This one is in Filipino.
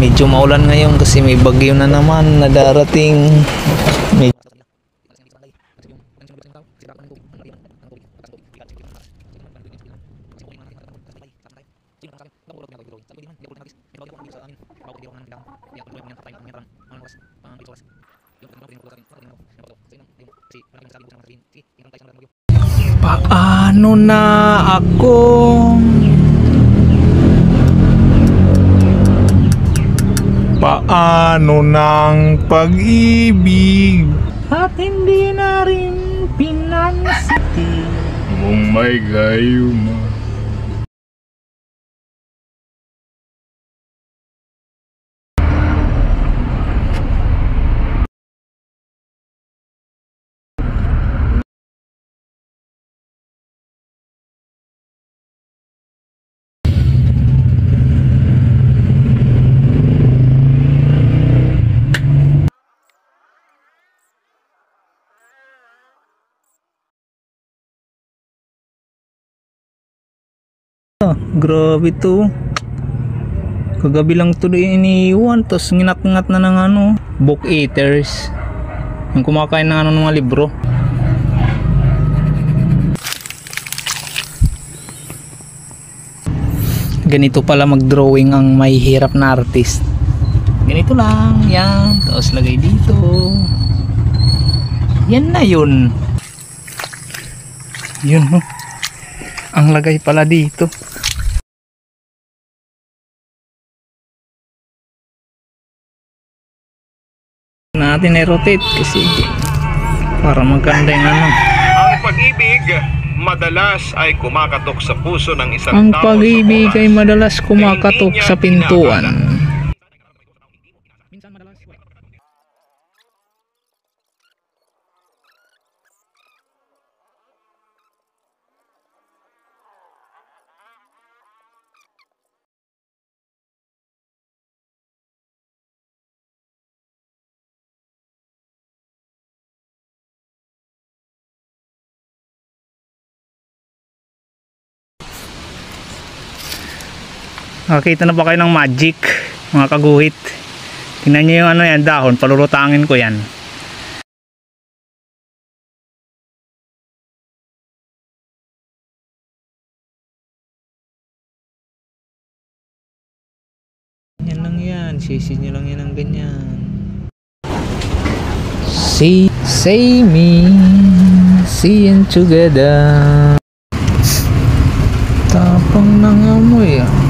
Medyo maulan ngayon kasi may bagyo na naman na darating. Paano na ako? Paano ng pag-ibig At hindi na rin pinansiti mong may gayuma? Grabe to. Kagabi lang to iniiwan, tapos nginat-ngat na ng book eaters. Yung kumakain ng ng mga libro. Ganito pala mag-drawing ang may hirap na artist. Ganito lang, yan. Tapos lagay dito. Yan na yun. Yun no. Ang lagay pala dito. Natin i-rotate kasi para maganda yung Ang pag-ibig madalas ay kumakatok sa puso ng isang Ang tao pag-ibig sa ay oras madalas na kumakatok hindi niya sa pintuan. inakala. Nakakita na ba kayo ng magic, mga kaguhit? Tingnan nyo yung yan, dahon, palulutangin ko yan. Yan lang yan, sisi nyo lang yan ng ganyan. Say me, seeing together. Tapang nang amoy ah.